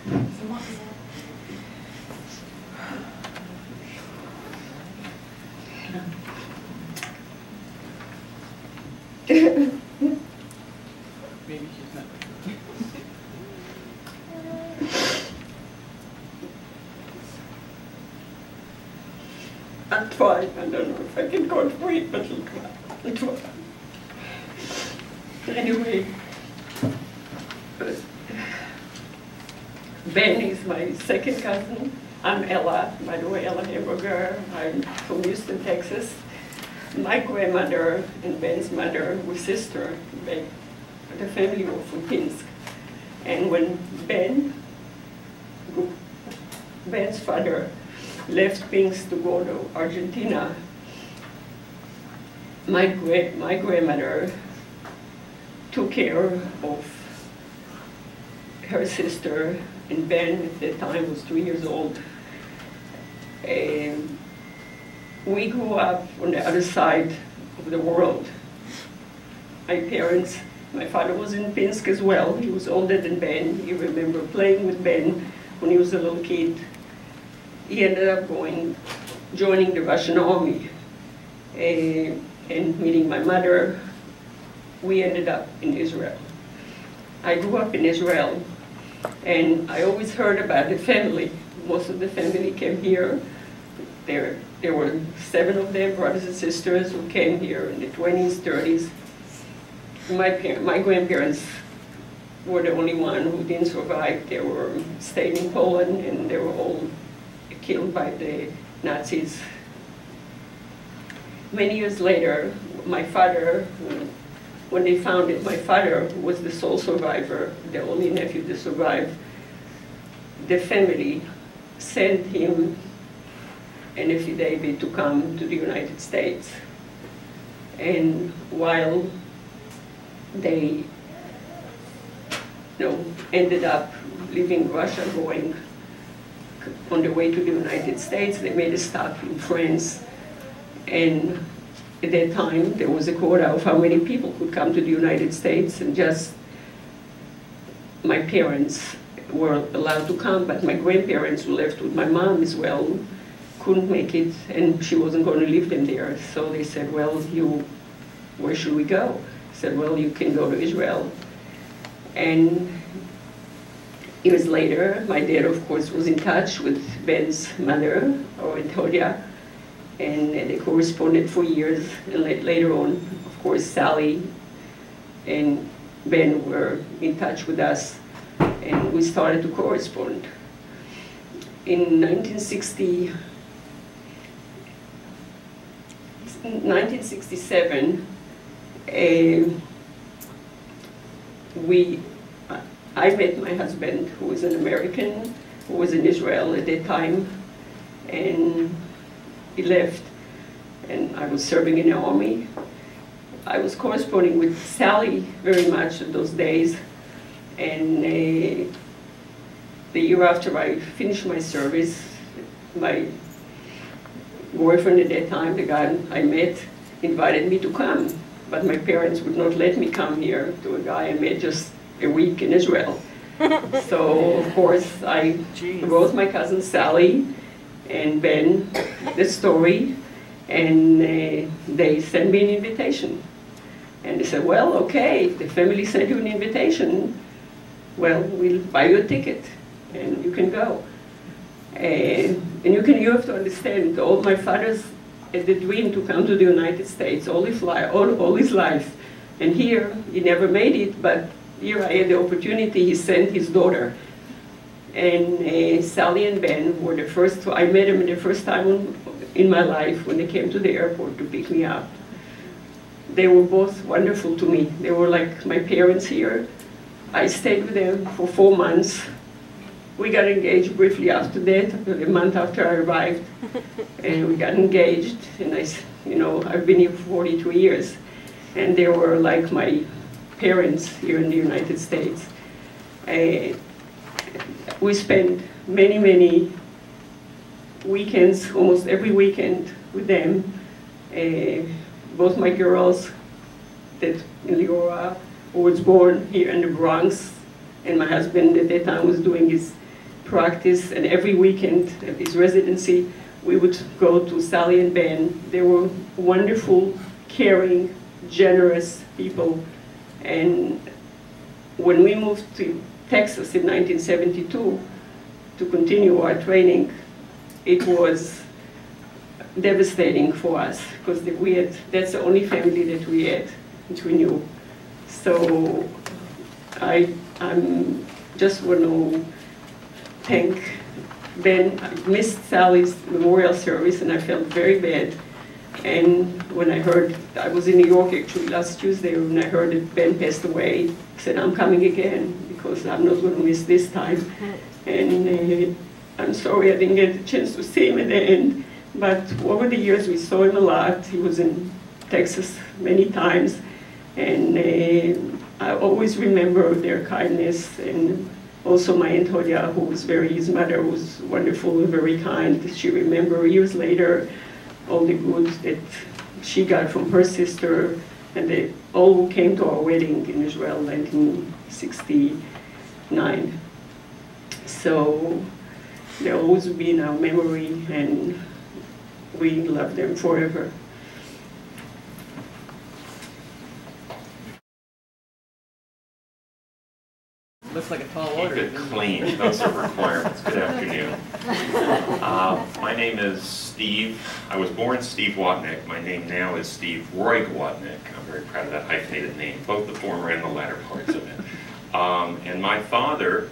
Maybe she's not. I tried. I don't know if I can go through it, but I tried. Anyway, Ben is my second cousin. I'm Ella, by the way, Ella Hamburger. I'm from Houston, Texas. My grandmother and Ben's mother were sisters. The family were from Pinsk. And when Ben's father left Pinsk to go to Argentina, my grandmother took care of her sister, and Ben at that time was 3 years old. And we grew up on the other side of the world. My parents, my father was in Pinsk as well. He was older than Ben. He remembered playing with Ben when he was a little kid. He ended up joining the Russian army and meeting my mother. We ended up in Israel. I grew up in Israel, and I always heard about the family. Most of the family came here. There were 7 of them, brothers and sisters, who came here in the 20s, 30s. My grandparents were the only one who didn't survive. They were staying in Poland, and they were all killed by the Nazis. Many years later, my father, when they found it, my father was the sole survivor, the only nephew to survive. The family sent him and nephew David to come to the United States. And while they ended up leaving Russia, going on the way to the United States, they made a stop in France. And at that time, there was a quota of how many people could come to the United States, and just my parents were allowed to come, but my grandparents, who left with my mom as well, couldn't make it, and she wasn't going to leave them there. So they said, well, where should we go? I said, well, you can go to Israel. And years later, my dad, of course, was in touch with Ben's mother, or Antonia, and they corresponded for years. And later on, of course, Sally and Ben were in touch with us, and we started to correspond. In 1967, I met my husband, who was an American, who was in Israel at that time, and he left, and I was serving in the army. I was corresponding with Sally very much in those days, and the year after I finished my service, my boyfriend at that time, the guy I met, invited me to come, but my parents would not let me come here to a guy I met just a week in Israel. So, of course, I wrote my cousin Sally and Ben the story, and they sent me an invitation. And they said, well, okay, if the family sent you an invitation, well, we'll buy you a ticket, and you can go. And you have to understand, my father's had the dream to come to the United States all his life. And here, he never made it, but here I had the opportunity. He sent his daughter. And Sally and Ben were the first, I met them the first time in my life when they came to the airport to pick me up. They were both wonderful to me. They were like my parents here. I stayed with them for 4 months. We got engaged briefly after that, a month after I arrived. And we got engaged, and I've been here for 43 years. And they were like my parents here in the United States. We spent many, many weekends, almost every weekend with them. Both my girls, Leora, who was born here in the Bronx, and my husband at that time was doing his practice, and every weekend of his residency, we would go to Sally and Ben. They were wonderful, caring, generous people. And when we moved to Texas in 1972 to continue our training, it was devastating for us because that's the only family that we had, which we knew. So I'm just want to thank Ben. I missed Sally's memorial service and I felt very bad. And when I heard, I was in New York actually last Tuesday, when I heard that Ben passed away, I said, I'm coming again because I'm not going to miss this time. And I'm sorry I didn't get a chance to see him at the end, but over the years we saw him a lot. He was in Texas many times, and I always remember their kindness. And also my Aunt Hodia, his mother was wonderful and very kind. She remembered years later all the good that she got from her sister, and they all came to our wedding in Israel in 1969. So they'll always be in our memory, and we love them forever. Looks like a tall order. Keep it clean, those are requirements. Good afternoon. My name is Steve. I was born Steve Watnick. My name now is Steve Roy Watnick. I'm very proud of that hyphenated name, both the former and the latter parts of it. And my father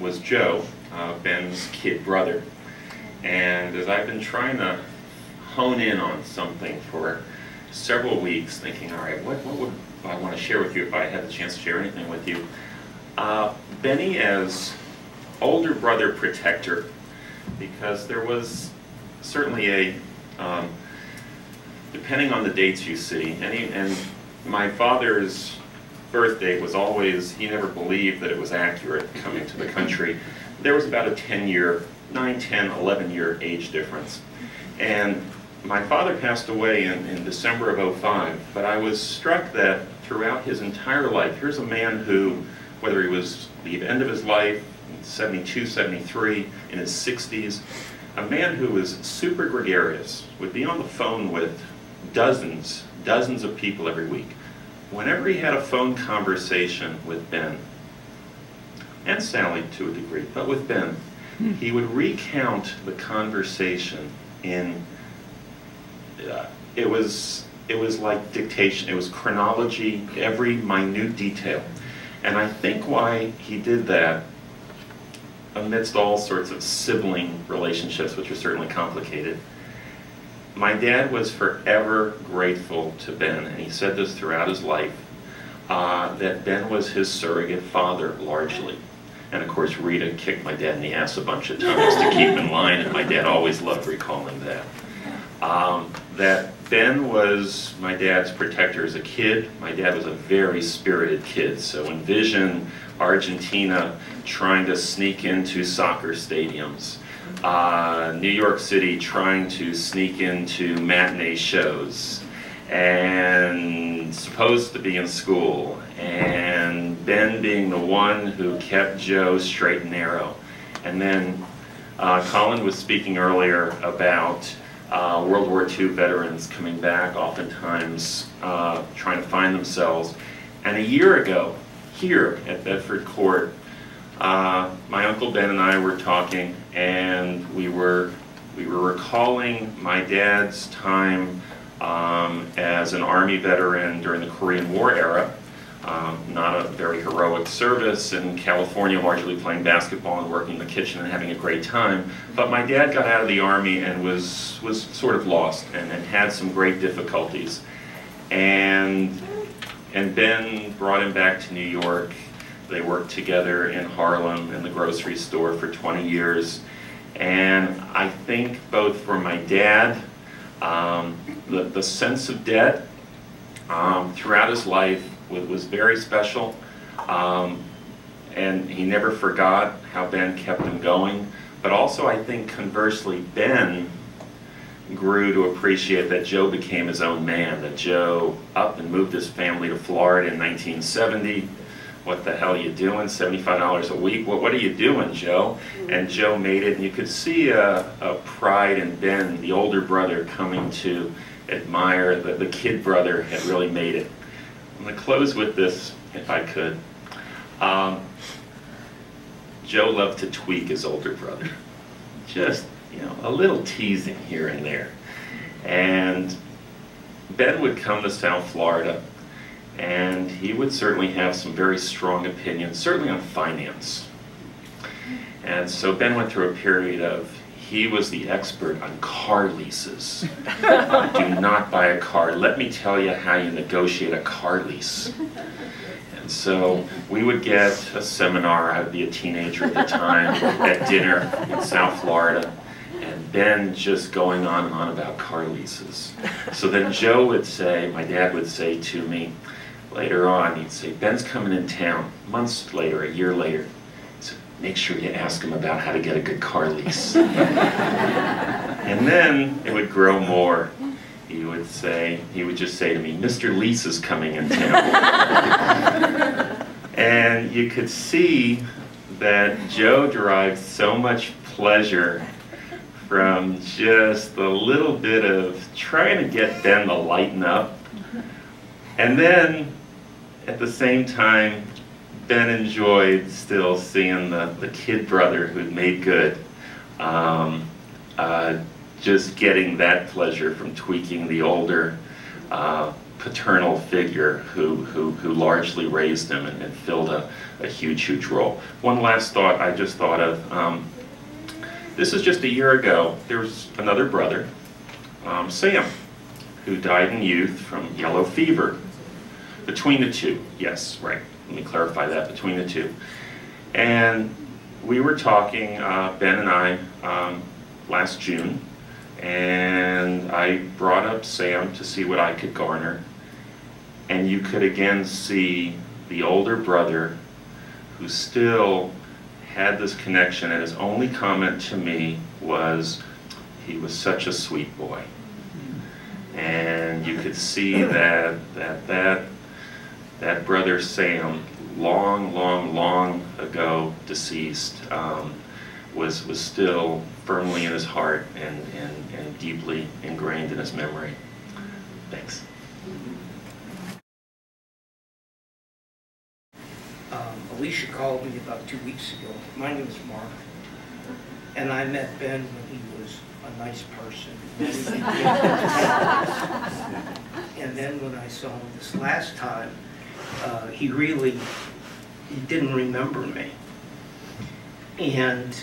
was Joe, Ben's kid brother. And as I've been trying to hone in on something for several weeks, thinking, all right, what would I want to share with you if I had the chance to share anything with you? Benny as older brother protector, because there was certainly a, depending on the dates you see, and my father's birthday was always, he never believed that it was accurate coming to the country. There was about a 10-year, 9, 10, 11-year age difference. And my father passed away in December of '05, but I was struck that throughout his entire life, here's a man who, whether he was the end of his life, 72, 73, in his 60s, a man who was super gregarious, would be on the phone with dozens of people every week. Whenever he had a phone conversation with Ben, and Sally to a degree, but with Ben, he would recount the conversation in, it was like dictation, it was chronology, every minute detail. And I think why he did that, amidst all sorts of sibling relationships, which are certainly complicated, my dad was forever grateful to Ben, and he said this throughout his life, that Ben was his surrogate father, largely. And of course, Rita kicked my dad in the ass a bunch of times to keep him in line, and my dad always loved recalling that. That Ben was my dad's protector as a kid. My dad was a very spirited kid, so envision Argentina trying to sneak into soccer stadiums, New York City trying to sneak into matinee shows, and supposed to be in school, and Ben being the one who kept Joe straight and narrow. And then Colin was speaking earlier about World War II veterans coming back, oftentimes trying to find themselves. And a year ago, here at Bedford Court, my Uncle Ben and I were talking, and we were recalling my dad's time as an Army veteran during the Korean War era. Not a very heroic service in California, largely playing basketball and working in the kitchen and having a great time. But my dad got out of the Army and was sort of lost and had some great difficulties. And Ben brought him back to New York. They worked together in Harlem in the grocery store for 20 years. And I think both for my dad, the sense of debt throughout his life was very special, and he never forgot how Ben kept him going. But also I think conversely, Ben grew to appreciate that Joe became his own man, that Joe up and moved his family to Florida in 1970, what the hell are you doing? $75 a week? What are you doing, Joe? And Joe made it, and you could see a pride in Ben, the older brother, coming to admire that the kid brother had really made it. I'm going to close with this, if I could. Joe loved to tweak his older brother. Just, you know, a little teasing here and there. And Ben would come to South Florida, and he would certainly have some very strong opinions, certainly on finance. And so Ben went through a period of, he was the expert on car leases. Do not buy a car. Let me tell you how you negotiate a car lease. And so we would get a seminar, I would be a teenager at the time, at dinner in South Florida, and Ben just going on and on about car leases. So then Joe would say, my dad would say to me later on, he'd say, Ben's coming in town, months later, a year later. So make sure you ask him about how to get a good car lease. And then it would grow more. He would just say to me, Mr. Lease is coming in town. And you could see that Joe derived so much pleasure from just a little bit of trying to get Ben to lighten up. And then, at the same time, Ben enjoyed still seeing the kid brother who'd made good. Just getting that pleasure from tweaking the older paternal figure who largely raised him and filled a huge role. One last thought I just thought of. This is just a year ago. There was another brother, Sam, who died in youth from yellow fever. Between the two, yes, right. Let me clarify that, between the two. And we were talking, Ben and I, last June, and I brought up Sam to see what I could garner. And you could again see the older brother who still had this connection, and his only comment to me was, he was such a sweet boy. And you could see that brother Sam, long ago deceased, was still firmly in his heart and deeply ingrained in his memory. Thanks. Alicia called me about 2 weeks ago. My name is Mark, and I met Ben when he was a nice person. And then when I saw him this last time, he didn't remember me. And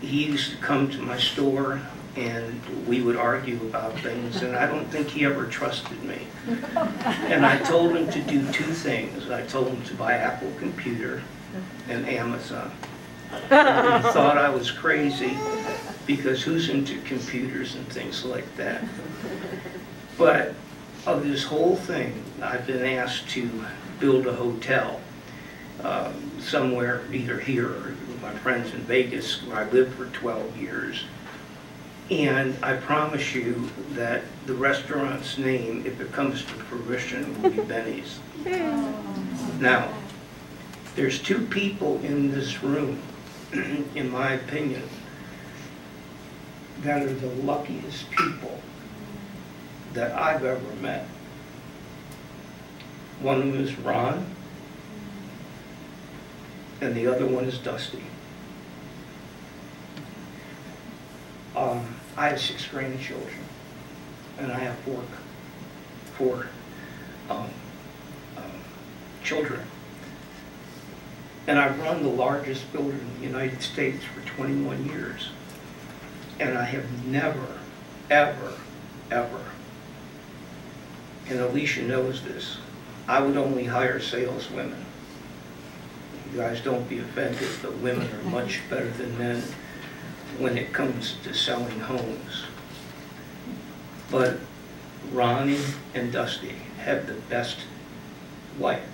he used to come to my store, and we would argue about things, and I don't think he ever trusted me. And I told him to do two things. I told him to buy Apple Computer and Amazon. And he thought I was crazy, because who's into computers and things like that? But of this whole thing, I've been asked to build a hotel somewhere, either here or with my friends in Vegas, where I lived for 12 years. And I promise you that the restaurant's name, if it comes to fruition, will be Benny's. Now, there's two people in this room, in my opinion, that are the luckiest people that I've ever met. One of them is Ron, and the other one is Dusty. I have 6 grandchildren, and I have four children. And I've run the largest builder in the United States for 21 years. And I have never, ever, and Alicia knows this, I would only hire saleswomen. You guys don't be offended, but women are much better than men when it comes to selling homes. But Ronnie and Dusty have the best wife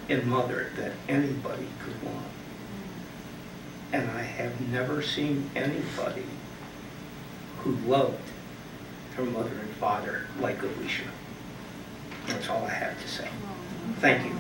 and mother that anybody could want. And I have never seen anybody who loved her mother and father like Alicia. That's all I have to say. Thank you.